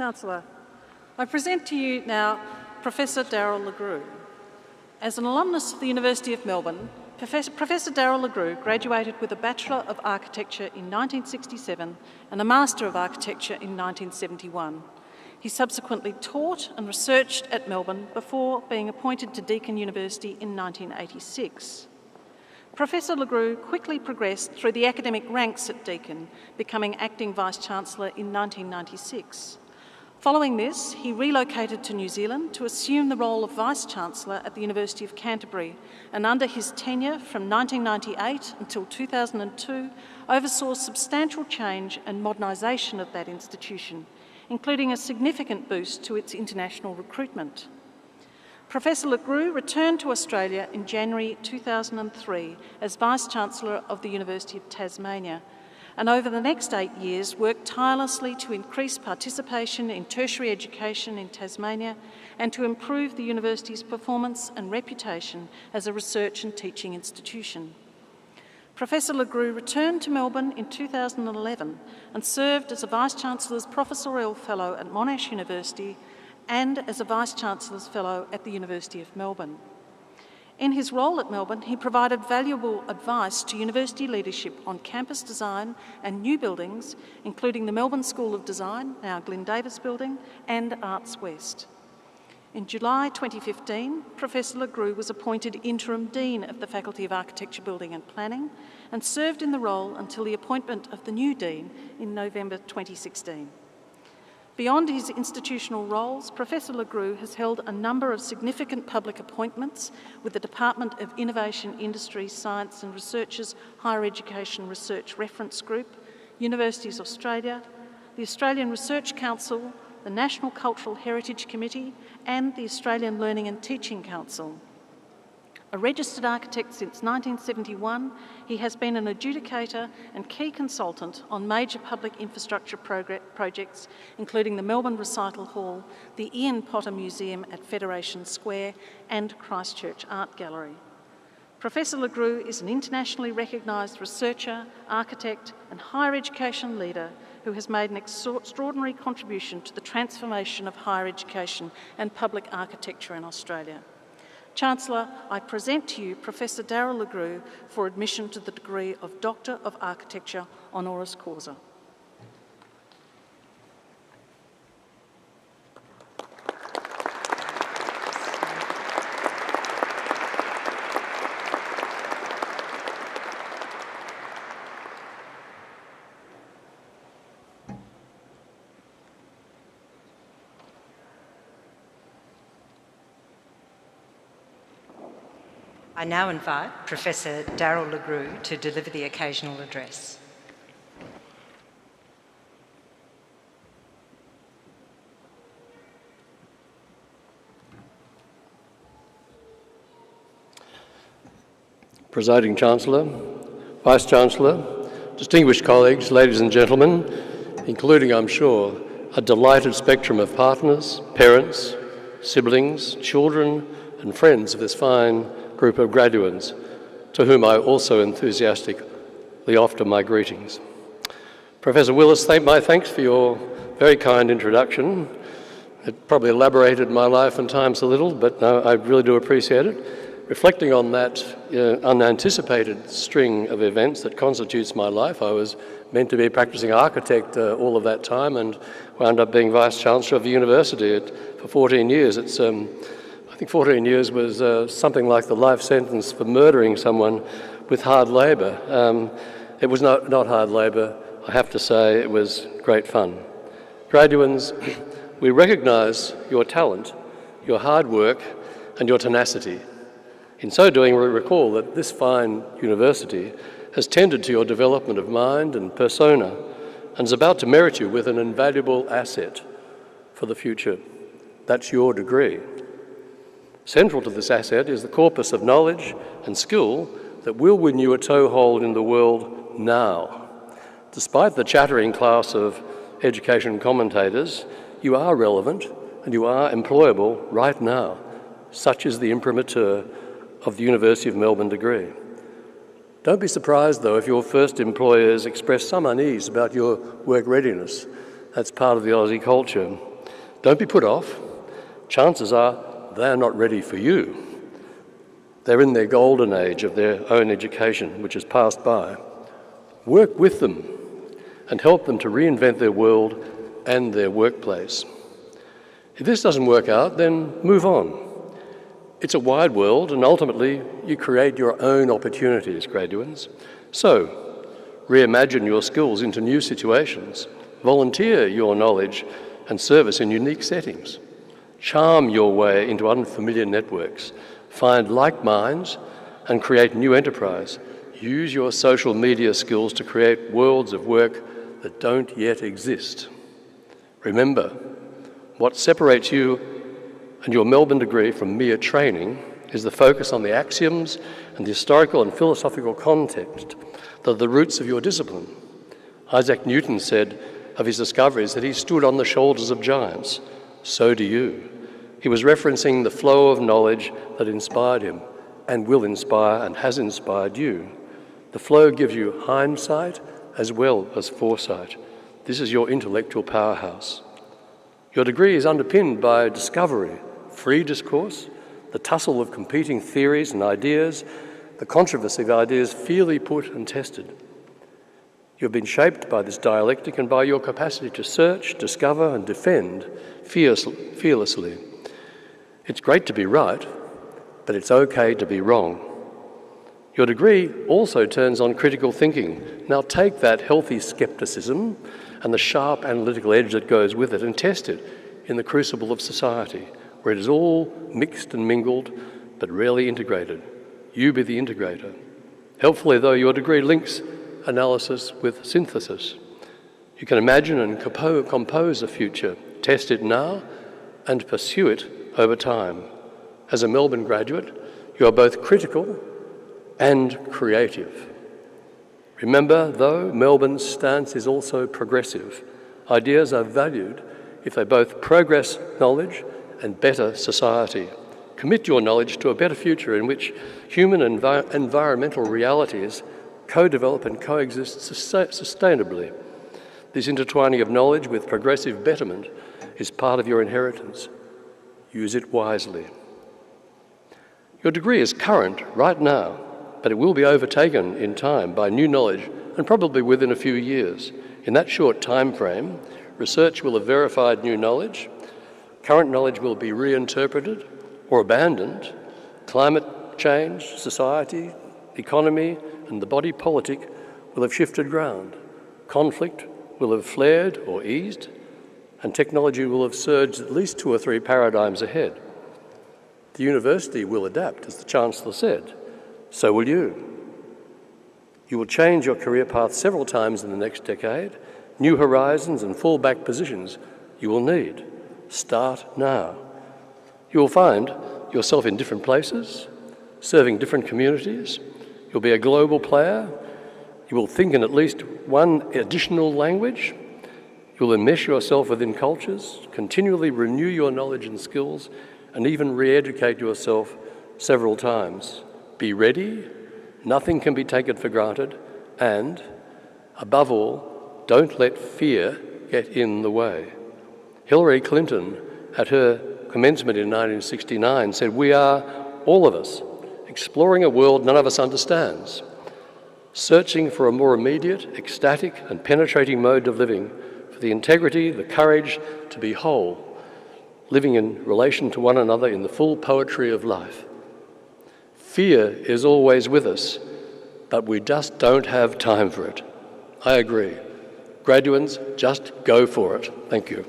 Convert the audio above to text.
Chancellor, I present to you now Professor Daryl Le Grew. As an alumnus of the University of Melbourne, Professor Daryl Le Grew graduated with a Bachelor of Architecture in 1967 and a Master of Architecture in 1971. He subsequently taught and researched at Melbourne before being appointed to Deakin University in 1986. Professor Le Grew quickly progressed through the academic ranks at Deakin, becoming Acting Vice-Chancellor in 1996. Following this, he relocated to New Zealand to assume the role of Vice-Chancellor at the University of Canterbury, and under his tenure from 1998 until 2002, oversaw substantial change and modernisation of that institution, including a significant boost to its international recruitment. Professor Le Grew returned to Australia in January 2003 as Vice-Chancellor of the University of Tasmania, and over the next 8 years worked tirelessly to increase participation in tertiary education in Tasmania and to improve the university's performance and reputation as a research and teaching institution. Professor Le Grew returned to Melbourne in 2011 and served as a Vice-Chancellor's Professorial Fellow at Monash University and as a Vice-Chancellor's Fellow at the University of Melbourne. In his role at Melbourne, he provided valuable advice to university leadership on campus design and new buildings, including the Melbourne School of Design, now Glyn Davis Building, and Arts West. In July 2015, Professor Le Grew was appointed Interim Dean of the Faculty of Architecture, Building and Planning and served in the role until the appointment of the new Dean in November 2016. Beyond his institutional roles, Professor Le Grew has held a number of significant public appointments with the Department of Innovation, Industry, Science and Research's Higher Education Research Reference Group, Universities Australia, the Australian Research Council, the National Cultural Heritage Committee and the Australian Learning and Teaching Council. A registered architect since 1971, he has been an adjudicator and key consultant on major public infrastructure projects, including the Melbourne Recital Hall, the Ian Potter Museum at Federation Square and Christchurch Art Gallery. Professor Le Grew is an internationally recognised researcher, architect and higher education leader who has made an extraordinary contribution to the transformation of higher education and public architecture in Australia. Chancellor, I present to you Professor Daryl Le Grew for admission to the degree of Doctor of Architecture honoris causa. I now invite Professor Daryl Le Grew to deliver the occasional address. Presiding Chancellor, Vice-Chancellor, distinguished colleagues, ladies and gentlemen, including, I'm sure, a delighted spectrum of partners, parents, siblings, children and friends of this fine group of graduates, to whom I also enthusiastically offer my greetings. Professor Willis, my thanks for your very kind introduction. It probably elaborated my life and times a little, but no, I really do appreciate it. Reflecting on that unanticipated string of events that constitutes my life, I was meant to be a practicing architect all of that time and wound up being Vice-Chancellor of the university for 14 years. I think 14 years was something like the life sentence for murdering someone with hard labour. It was not hard labour, I have to say, it was great fun. Graduates, we recognise your talent, your hard work and your tenacity. In so doing, we recall that this fine university has tended to your development of mind and persona and is about to merit you with an invaluable asset for the future. That's your degree. Central to this asset is the corpus of knowledge and skill that will win you a toehold in the world now. Despite the chattering class of education commentators, you are relevant and you are employable right now. Such is the imprimatur of the University of Melbourne degree. Don't be surprised, though, if your first employers express some unease about your work readiness. That's part of the Aussie culture. Don't be put off. Chances are they're not ready for you. They're in their golden age of their own education, which has passed by. Work with them and help them to reinvent their world and their workplace. If this doesn't work out, then move on. It's a wide world, and ultimately you create your own opportunities, graduates. So, reimagine your skills into new situations. Volunteer your knowledge and service in unique settings. Charm your way into unfamiliar networks. Find like minds and create new enterprise. Use your social media skills to create worlds of work that don't yet exist. Remember, what separates you and your Melbourne degree from mere training is the focus on the axioms and the historical and philosophical context that are the roots of your discipline. Isaac Newton said of his discoveries that he stood on the shoulders of giants. So do you. He was referencing the flow of knowledge that inspired him and will inspire and has inspired you. The flow gives you hindsight as well as foresight. This is your intellectual powerhouse. Your degree is underpinned by discovery, free discourse, the tussle of competing theories and ideas, the controversy of ideas fairly put and tested. You've been shaped by this dialectic and by your capacity to search, discover and defend fearlessly. It's great to be right, but it's okay to be wrong. Your degree also turns on critical thinking. Now take that healthy scepticism and the sharp analytical edge that goes with it and test it in the crucible of society, where it is all mixed and mingled, but rarely integrated. You be the integrator. Helpfully, though, your degree links analysis with synthesis. You can imagine and compose a future, test it now, and pursue it over time. As a Melbourne graduate, you are both critical and creative. Remember, though, Melbourne's stance is also progressive. Ideas are valued if they both progress knowledge and better society. Commit your knowledge to a better future in which human and environmental realities co-develop and coexist sustainably. This intertwining of knowledge with progressive betterment is part of your inheritance. Use it wisely. Your degree is current right now, but it will be overtaken in time by new knowledge, and probably within a few years. In that short time frame, research will have verified new knowledge, current knowledge will be reinterpreted or abandoned, climate change, society, economy, and the body politic will have shifted ground. Conflict will have flared or eased, and technology will have surged at least 2 or 3 paradigms ahead. The university will adapt, as the Chancellor said. So will you. You will change your career path several times in the next decade. New horizons and fallback positions you will need. Start now. You will find yourself in different places, serving different communities. You'll be a global player. You will think in at least one additional language. You'll enmesh yourself within cultures, continually renew your knowledge and skills, and even re-educate yourself several times. Be ready, nothing can be taken for granted, and, above all, don't let fear get in the way. Hillary Clinton, at her commencement in 1969, said, "We are, all of us, exploring a world none of us understands, searching for a more immediate, ecstatic and penetrating mode of living, for the integrity, the courage to be whole, living in relation to one another in the full poetry of life." Fear is always with us, but we just don't have time for it. I agree. Graduates, just go for it. Thank you.